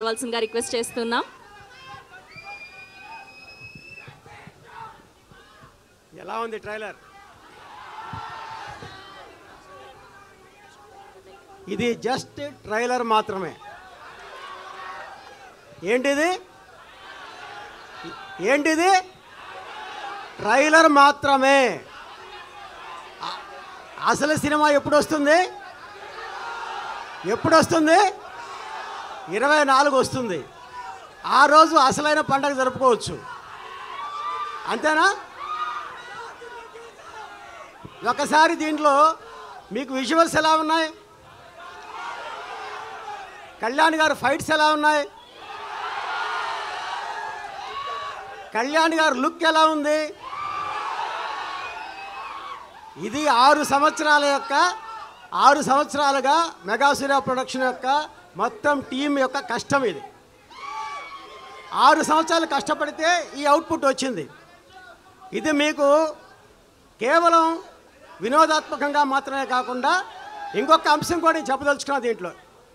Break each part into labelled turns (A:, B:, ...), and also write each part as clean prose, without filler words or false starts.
A: కావాల్సిందిగా రిక్వెస్ట్ చేస్తున్నాం.
B: ఎలా ఉంది ట్రైలర్? ఇది జస్ట్ ట్రైలర్ మాత్రమే. ఏంటిది? ఏంటిది? ట్రైలర్ మాత్రమే. అసలు సినిమా ఎప్పుడు వస్తుంది? ఎప్పుడు వస్తుంది? 24 వస్తుంది. ఆ రోజు అసలైన పండగ జరుపుకోవచ్చు. అంతేనా? ఒకసారి దీంట్లో మీకు విజువల్స్ ఎలా ఉన్నాయి? కళ్యాణ్ గారు ఫైట్స్ ఎలా ఉన్నాయి? కళ్యాణ్ గారు లుక్ ఎలా ఉంది? ఇది 6 సంవత్సరాలుగా మెగా సూర్య ప్రొడక్షన్ యొక్క మొత్తం టీం యొక్క కష్టం. ఇది 6 సంవత్సరాలు కష్టపడితే ఈ అవుట్పుట్ వచ్చింది. ఇది మీకు కేవలం వినోదాత్మకంగా మాత్రమే కాకుండా ఇంకొక అంశం కూడా నేను చెప్పదలుచుకున్నా. దీంట్లో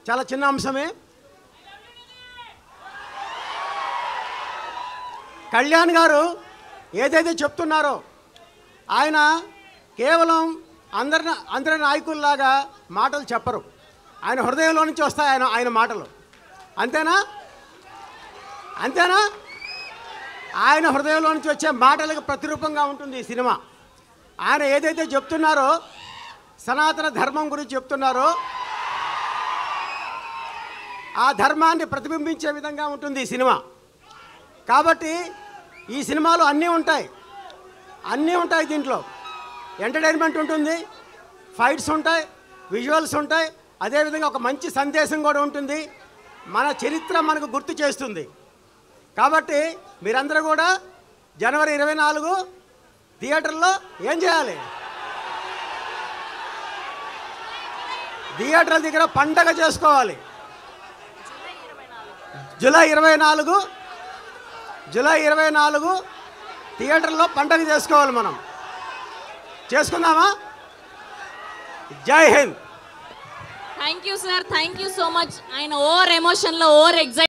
B: చాలా చిన్న అంశమే. కళ్యాణ్ గారు ఏదైతే చెప్తున్నారో ఆయన కేవలం అందరి నాయకుల్లాగా మాటలు చెప్పరు. ఆయన హృదయంలో నుంచి వస్తాయి ఆయన మాటలు. అంతేనా? ఆయన హృదయంలో నుంచి వచ్చే మాటలకు ప్రతిరూపంగా ఉంటుంది ఈ సినిమా. ఆయన ఏదైతే చెప్తున్నారో సనాతన ధర్మం గురించి చెప్తున్నారో ఆ ధర్మాన్ని ప్రతిబింబించే విధంగా ఉంటుంది ఈ సినిమా. కాబట్టి ఈ సినిమాలో అన్నీ ఉంటాయి. దీంట్లో ఎంటర్టైన్మెంట్ ఉంటుంది, ఫైట్స్ ఉంటాయి, విజువల్స్ ఉంటాయి, అదేవిధంగా ఒక మంచి సందేశం కూడా ఉంటుంది. మన చరిత్ర మనకు గుర్తు చేస్తుంది. కాబట్టి మీరందరూ కూడా జనవరి 24 థియేటర్లో ఏం చేయాలి? థియేటర్ల దగ్గర పండగ చేసుకోవాలి. జూలై 24 థియేటర్లో పండగ చేసుకోవాలి. మనం చేసుకుందామా? జై Hind.
A: Thank you sir, thank you so much. ఆయన ఓవర్ ఎమోషన్లో ఓవర్ ఎగ్జైట్